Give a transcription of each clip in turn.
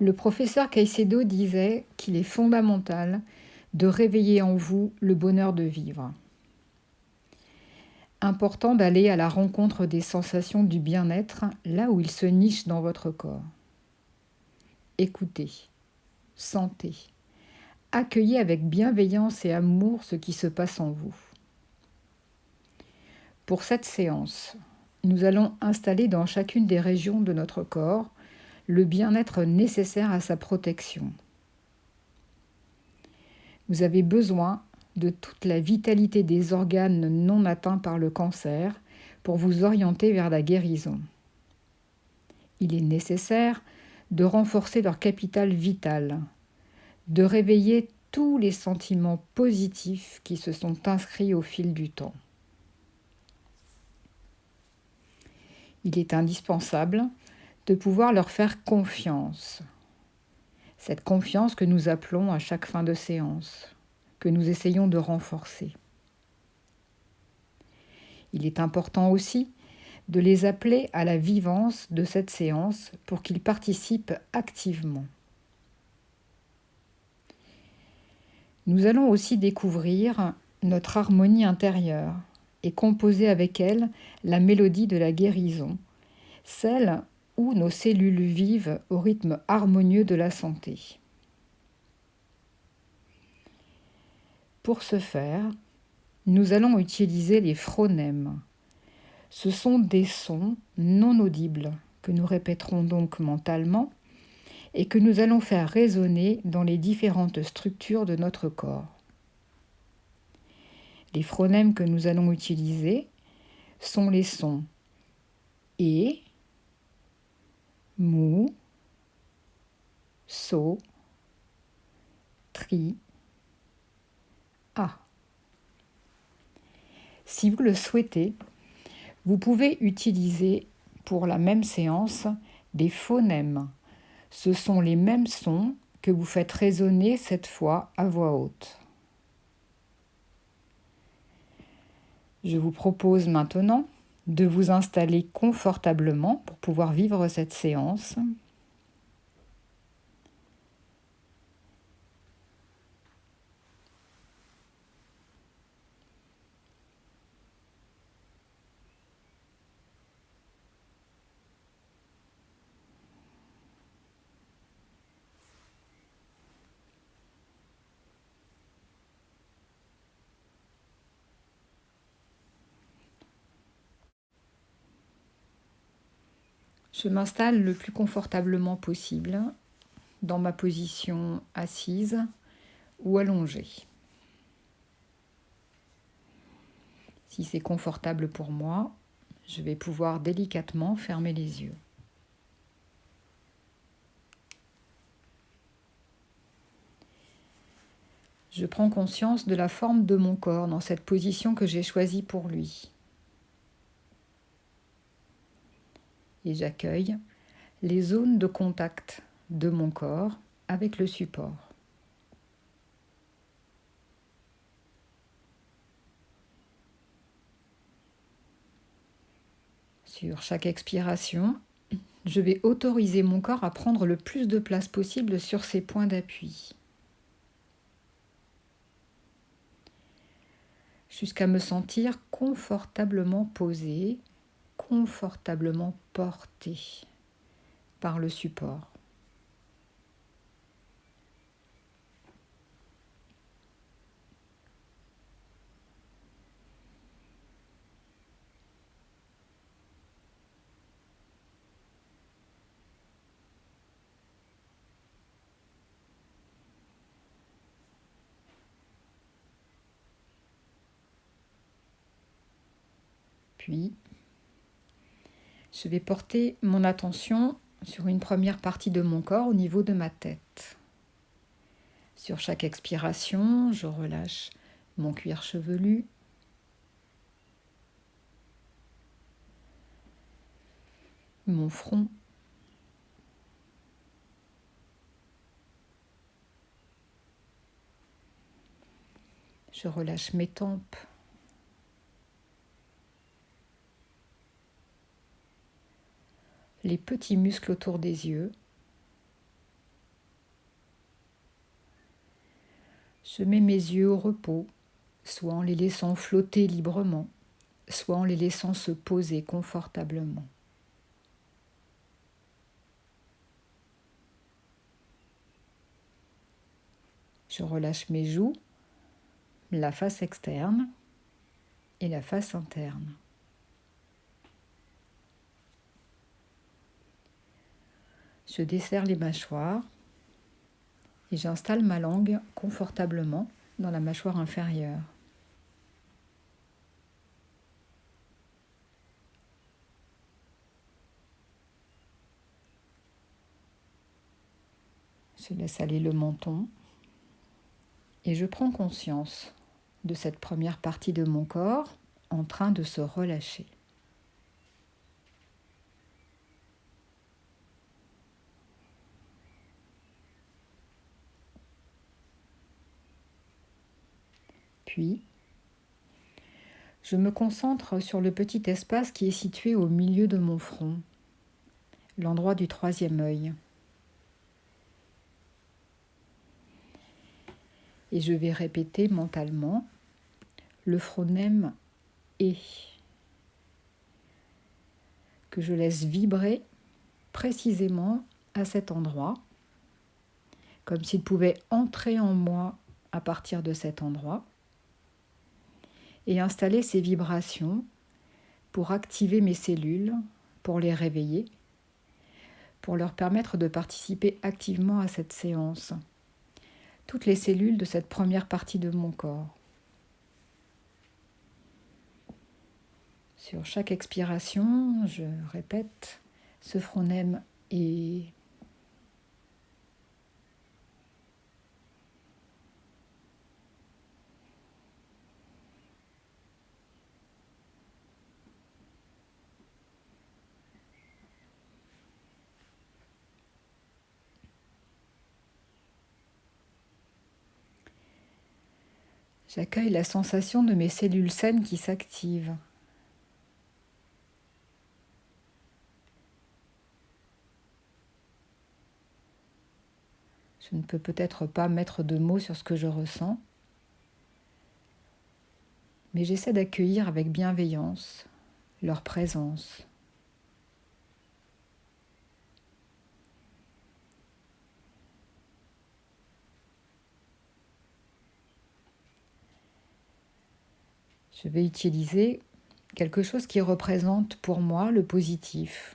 Le professeur Caicedo disait qu'il est fondamental de réveiller en vous le bonheur de vivre. Important d'aller à la rencontre des sensations du bien-être là où il se niche dans votre corps. Écoutez, sentez, accueillez avec bienveillance et amour ce qui se passe en vous. Pour cette séance, nous allons installer dans chacune des régions de notre corps le bien-être nécessaire à sa protection. Vous avez besoin de toute la vitalité des organes non atteints par le cancer pour vous orienter vers la guérison. Il est nécessaire de renforcer leur capital vital, de réveiller tous les sentiments positifs qui se sont inscrits au fil du temps. Il est indispensable de pouvoir leur faire confiance. Cette confiance que nous appelons à chaque fin de séance, que nous essayons de renforcer. Il est important aussi de les appeler à la vivance de cette séance pour qu'ils participent activement. Nous allons aussi découvrir notre harmonie intérieure et composer avec elle la mélodie de la guérison, celle où nos cellules vivent au rythme harmonieux de la santé. Pour ce faire, nous allons utiliser les phronèmes. Ce sont des sons non audibles que nous répéterons donc mentalement et que nous allons faire résonner dans les différentes structures de notre corps. Les phronèmes que nous allons utiliser sont les sons et, mou, so, tri, a. Si vous le souhaitez, vous pouvez utiliser pour la même séance des phonèmes. Ce sont les mêmes sons que vous faites résonner cette fois à voix haute. Je vous propose maintenant de vous installer confortablement pour pouvoir vivre cette séance. Je m'installe le plus confortablement possible dans ma position assise ou allongée. Si c'est confortable pour moi, je vais pouvoir délicatement fermer les yeux. Je prends conscience de la forme de mon corps dans cette position que j'ai choisie pour lui. Et j'accueille les zones de contact de mon corps avec le support. Sur chaque expiration, je vais autoriser mon corps à prendre le plus de place possible sur ses points d'appui, jusqu'à me sentir confortablement posé, confortablement porté par le support. Puis, je vais porter mon attention sur une première partie de mon corps au niveau de ma tête. Sur chaque expiration, je relâche mon cuir chevelu, mon front, je relâche mes tempes, les petits muscles autour des yeux, Je mets mes yeux au repos, soit en les laissant flotter librement, soit en les laissant se poser confortablement. Je relâche mes joues, la face externe et la face interne. Je desserre les mâchoires et j'installe ma langue confortablement dans la mâchoire inférieure. Je laisse aller le menton et je prends conscience de cette première partie de mon corps en train de se relâcher. Puis, je me concentre sur le petit espace qui est situé au milieu de mon front, l'endroit du troisième œil. Et je vais répéter mentalement le phronème « et » que je laisse vibrer précisément à cet endroit, comme s'il pouvait entrer en moi à partir de cet endroit et installer ces vibrations pour activer mes cellules, pour les réveiller, pour leur permettre de participer activement à cette séance. Toutes les cellules de cette première partie de mon corps. Sur chaque expiration, je répète ce phronème « et ». J'accueille la sensation de mes cellules saines qui s'activent. Je ne peux peut-être pas mettre de mots sur ce que je ressens, mais j'essaie d'accueillir avec bienveillance leur présence. Je vais utiliser quelque chose qui représente pour moi le positif,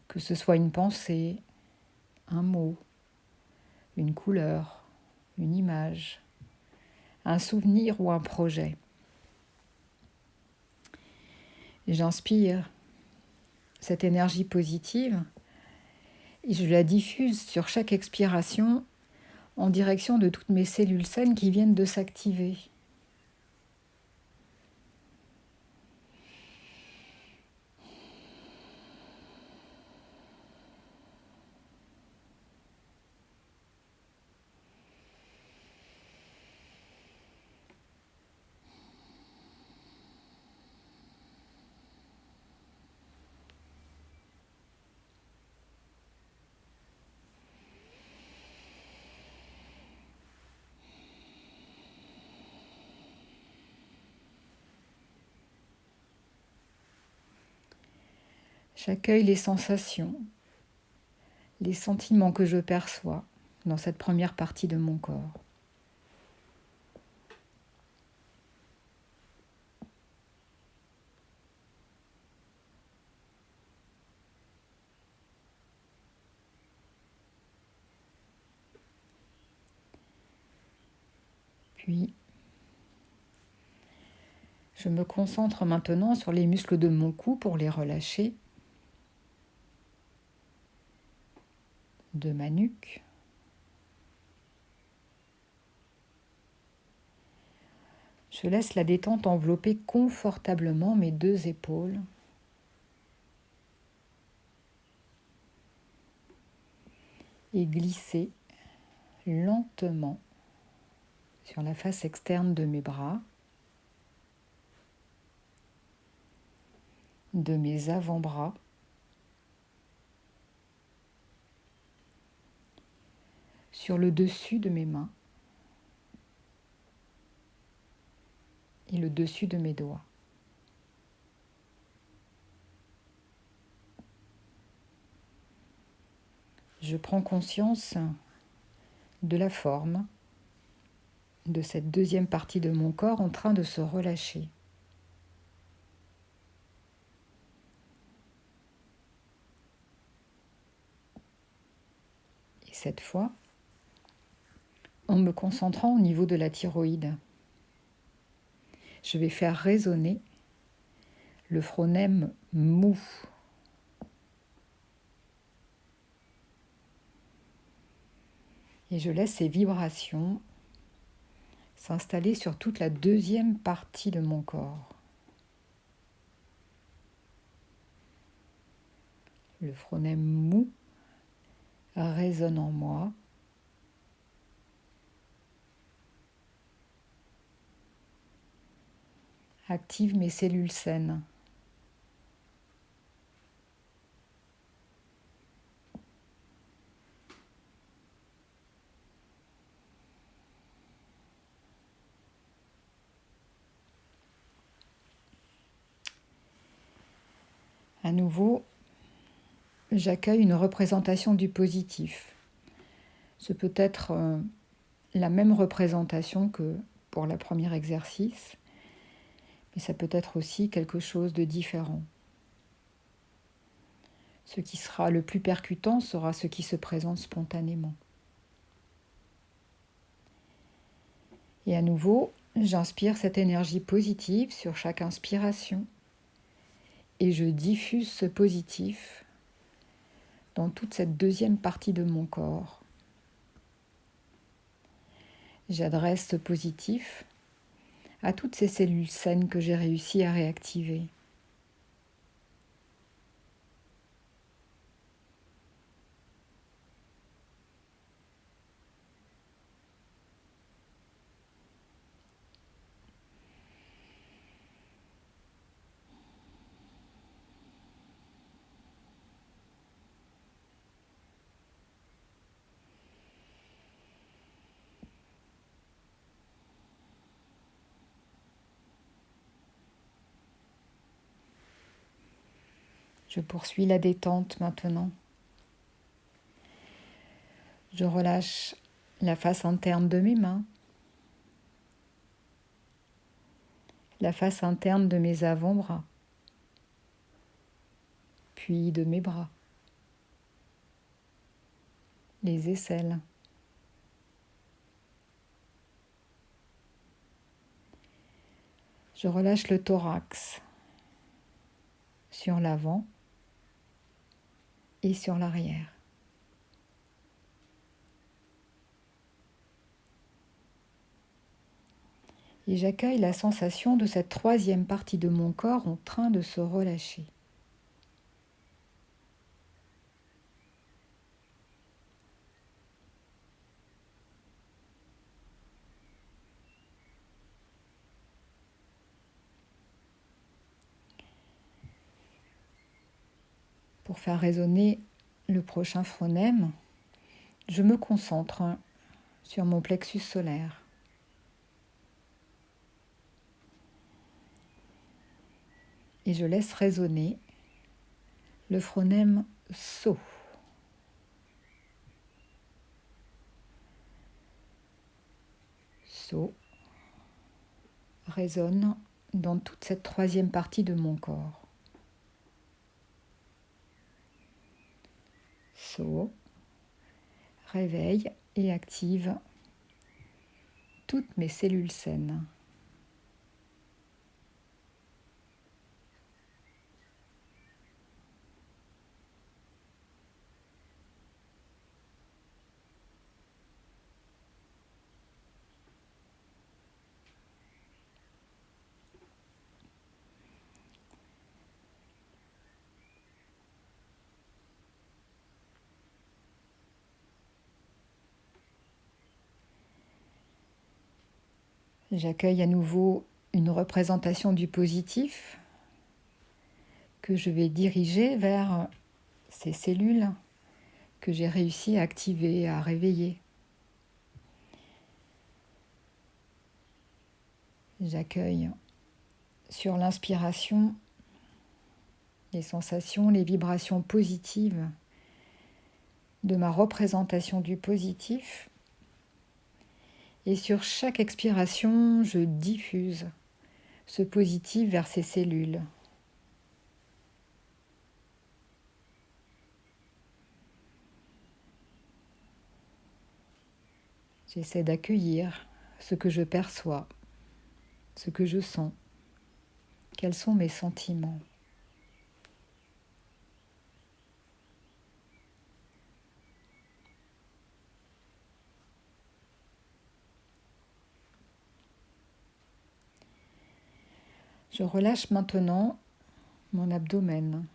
que ce soit une pensée, un mot, une couleur, une image, un souvenir ou un projet. Et j'inspire cette énergie positive et je la diffuse sur chaque expiration en direction de toutes mes cellules saines qui viennent de s'activer. J'accueille les sensations, les sentiments que je perçois dans cette première partie de mon corps. Puis, je me concentre maintenant sur les muscles de mon cou pour les relâcher, de ma nuque, je laisse la détente envelopper confortablement mes deux épaules et glisser lentement sur la face externe de mes bras, de mes avant-bras, sur le dessus de mes mains le dessus de mes doigts. Je prends conscience de la forme de cette deuxième partie de mon corps en train de se relâcher. Et cette fois, en me concentrant au niveau de la thyroïde, je vais faire résonner le phronème mou. Et je laisse ces vibrations s'installer sur toute la deuxième partie de mon corps. Le phronème mou résonne en moi. Active mes cellules saines. À nouveau, j'accueille une représentation du positif. Ce peut être la même représentation que pour le premier exercice, mais ça peut être aussi quelque chose de différent. Ce qui sera le plus percutant sera ce qui se présente spontanément. Et à nouveau, j'inspire cette énergie positive sur chaque inspiration et je diffuse ce positif dans toute cette deuxième partie de mon corps. J'adresse ce positif à toutes ces cellules saines que j'ai réussi à réactiver. Je poursuis la détente maintenant. Je relâche la face interne de mes mains, la face interne de mes avant-bras, puis de mes bras, les aisselles. Je relâche le thorax sur l'avant et sur l'arrière. Et j'accueille la sensation de cette troisième partie de mon corps en train de se relâcher. Pour faire résonner le prochain phronème, je me concentre sur mon plexus solaire. Et je laisse résonner le phronème So. So résonne dans toute cette troisième partie de mon corps. So réveille et active toutes mes cellules saines. J'accueille à nouveau une représentation du positif que je vais diriger vers ces cellules que j'ai réussi à activer, à réveiller. J'accueille Sur l'inspiration, les sensations, les vibrations positives de ma représentation du positif. Et sur chaque expiration, je diffuse ce positif vers ces cellules. J'essaie d'accueillir ce que je perçois, ce que je sens, quels sont mes sentiments. Je relâche maintenant mon abdomen.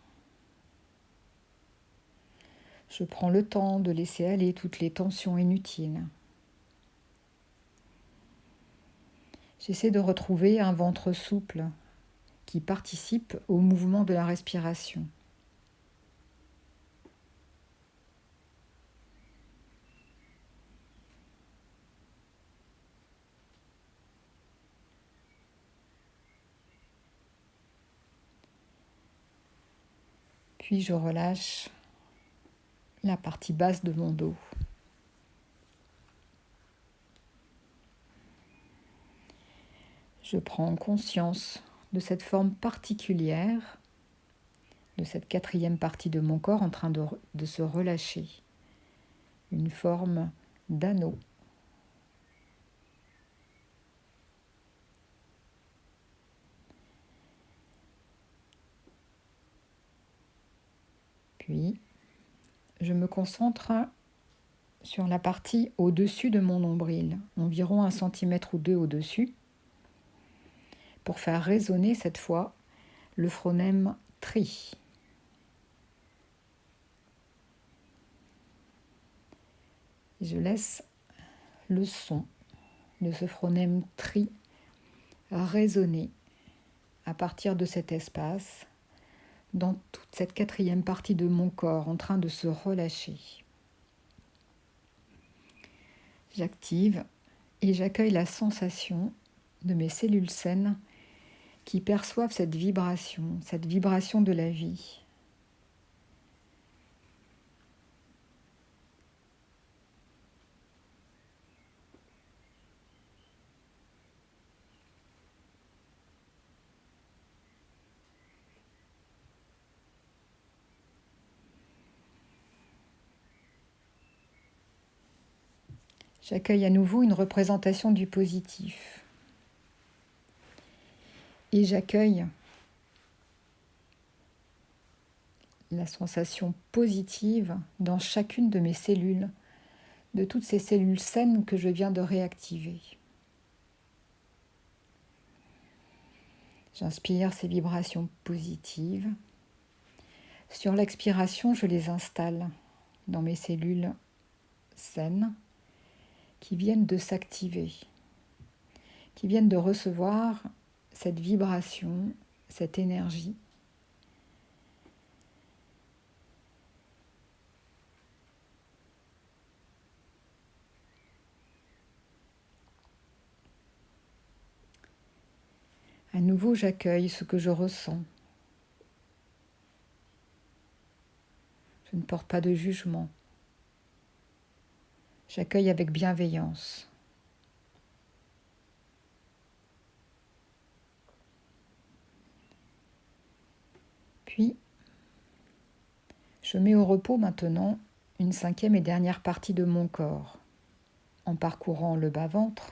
Je prends le temps de laisser aller toutes les tensions inutiles. J'essaie de retrouver un ventre souple qui participe au mouvement de la respiration. Puis je relâche la partie basse de mon dos. Je prends conscience de cette forme particulière, de cette quatrième partie de mon corps en train de se relâcher. Une forme d'anneau. Puis, je me concentre sur la partie au-dessus de mon nombril, environ 1 centimètre ou 2 au-dessus, pour faire résonner cette fois le phronème tri. Je laisse le son de ce phronème tri résonner à partir de cet espace dans toute cette quatrième partie de mon corps en train de se relâcher. J'active et j'accueille la sensation de mes cellules saines qui perçoivent cette vibration de la vie. J'accueille à nouveau une représentation du positif. Et j'accueille la sensation positive dans chacune de mes cellules, de toutes ces cellules saines que je viens de réactiver. J'inspire ces vibrations positives. Sur l'expiration, je les installe dans mes cellules saines qui viennent de s'activer, qui viennent de recevoir cette vibration, cette énergie. À nouveau, j'accueille ce que je ressens. Je ne porte pas de jugement. J'accueille avec bienveillance. Puis, je mets au repos maintenant une 5e et dernière partie de mon corps, en parcourant le bas-ventre,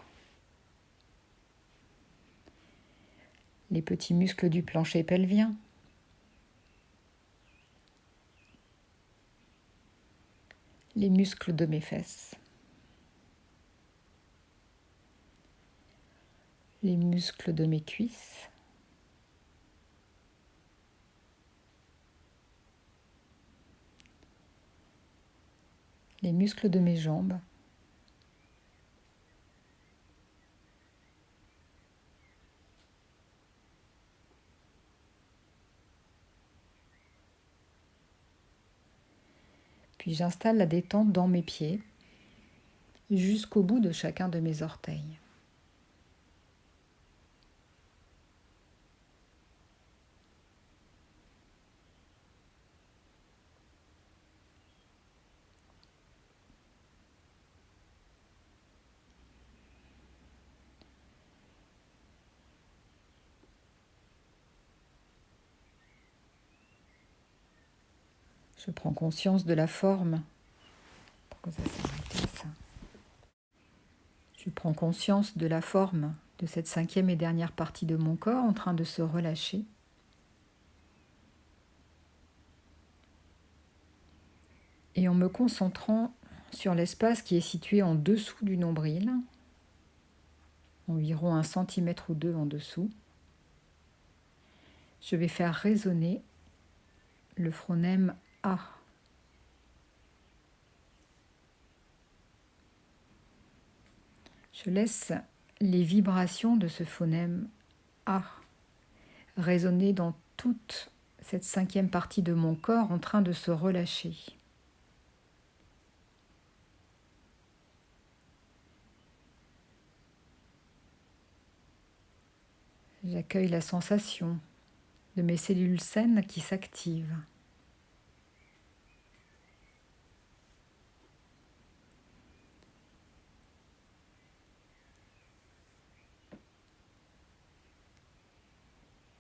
les petits muscles du plancher pelvien, les muscles de mes fesses, les muscles de mes cuisses, les muscles de mes jambes, puis j'installe la détente dans mes pieds jusqu'au bout de chacun de mes orteils. Je prends conscience de la forme. Pourquoi ça s'est arrêté, ça ? Je prends conscience de la forme de cette 5e et dernière partie de mon corps en train de se relâcher. Et en me concentrant sur l'espace qui est situé en dessous du nombril, environ 1 centimètre ou 2 en dessous, je vais faire résonner le phronème A. Je laisse les vibrations de ce phonème A résonner dans toute cette 5e partie de mon corps en train de se relâcher. J'accueille la sensation de mes cellules saines qui s'activent.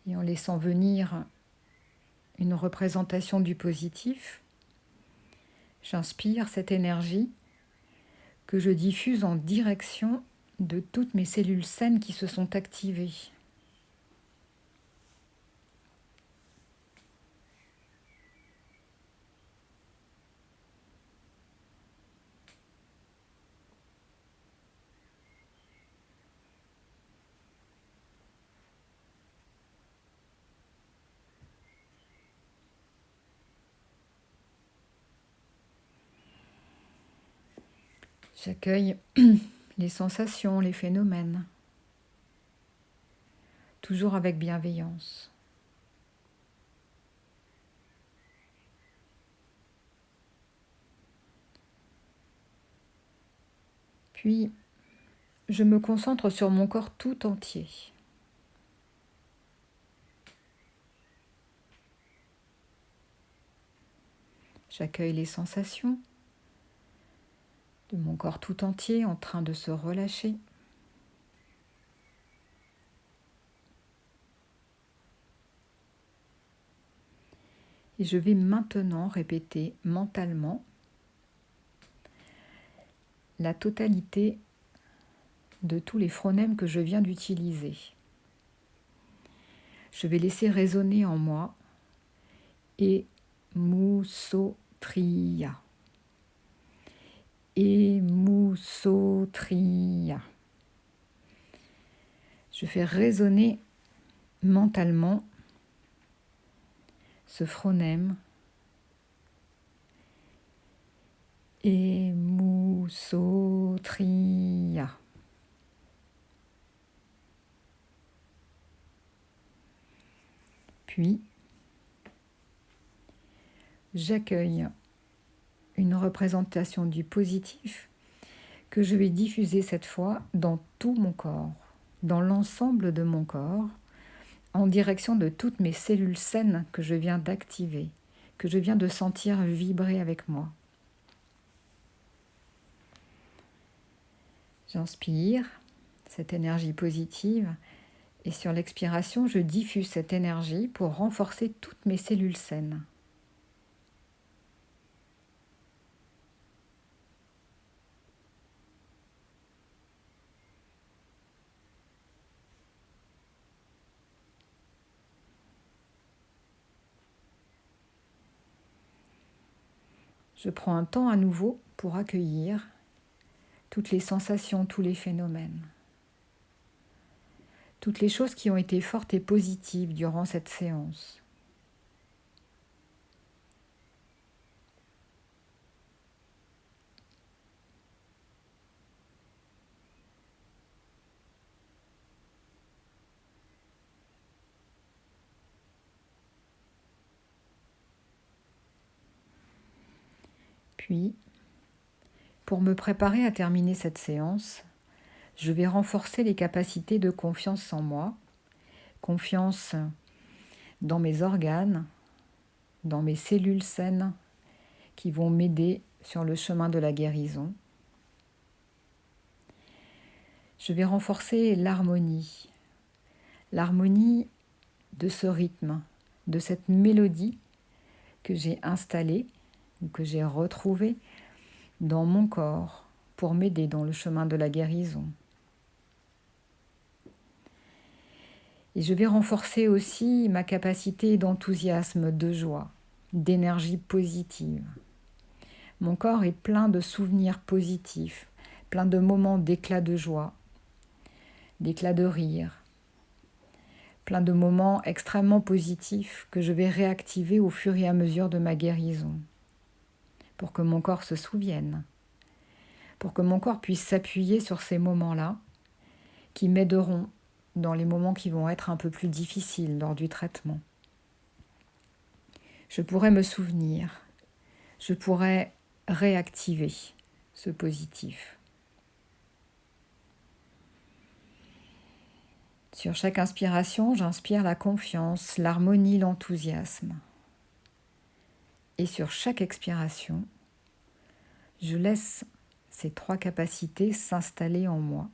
Et en laissant venir une représentation du positif, j'inspire cette énergie que je diffuse en direction de toutes mes cellules saines qui se sont activées. J'accueille les sensations, les phénomènes, toujours avec bienveillance. Puis, je me concentre sur mon corps tout entier. J'accueille les sensations de mon corps tout entier en train de se relâcher. Et je vais maintenant répéter mentalement la totalité de tous les phronèmes que je viens d'utiliser. Je vais laisser résonner en moi Emousotria. Emousotria. Je fais résonner mentalement ce phronème Emousotria. Puis, j'accueille une représentation du positif que je vais diffuser cette fois dans tout mon corps, dans l'ensemble de mon corps, en direction de toutes mes cellules saines que je viens d'activer, que je viens de sentir vibrer avec moi. J'inspire cette énergie positive et sur l'expiration, je diffuse cette énergie pour renforcer toutes mes cellules saines. Je prends un temps à nouveau pour accueillir toutes les sensations, tous les phénomènes, toutes les choses qui ont été fortes et positives durant cette séance. Puis, pour me préparer à terminer cette séance, je vais renforcer les capacités de confiance en moi, confiance dans mes organes, dans mes cellules saines qui vont m'aider sur le chemin de la guérison. Je vais renforcer l'harmonie de ce rythme, de cette mélodie que j'ai installée ou que j'ai retrouvées dans mon corps pour m'aider dans le chemin de la guérison. Et je vais renforcer aussi ma capacité d'enthousiasme, de joie, d'énergie positive. Mon corps est plein de souvenirs positifs, plein de moments d'éclat de joie, d'éclat de rire, plein de moments extrêmement positifs que je vais réactiver au fur et à mesure de ma guérison, pour que mon corps se souvienne, pour que mon corps puisse s'appuyer sur ces moments-là qui m'aideront dans les moments qui vont être un peu plus difficiles lors du traitement. Je pourrais me souvenir, je pourrais réactiver ce positif. Sur chaque inspiration, j'inspire la confiance, l'harmonie, l'enthousiasme. Et sur chaque expiration, je laisse ces 3 capacités s'installer en moi,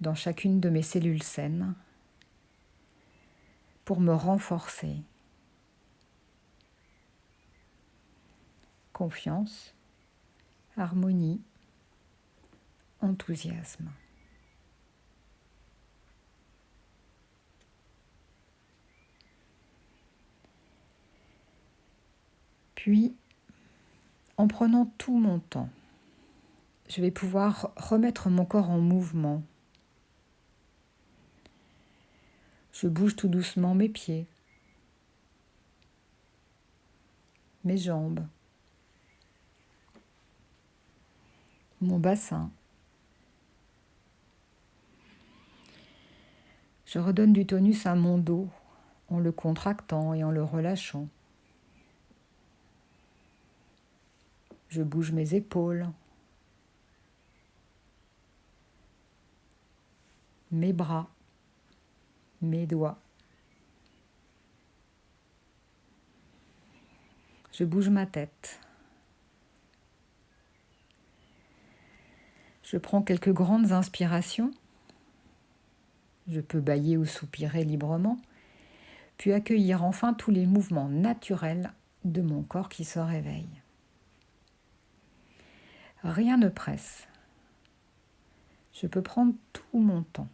dans chacune de mes cellules saines, pour me renforcer. Confiance, harmonie, enthousiasme. Puis, en prenant tout mon temps, je vais pouvoir remettre mon corps en mouvement. Je bouge tout doucement mes pieds, mes jambes, mon bassin. Je redonne du tonus à mon dos en le contractant et en le relâchant. Je bouge mes épaules, mes bras, mes doigts. Je bouge ma tête. Je prends quelques grandes inspirations. Je peux bâiller ou soupirer librement, puis accueillir enfin tous les mouvements naturels de mon corps qui se réveille. Rien ne presse. Je peux prendre tout mon temps.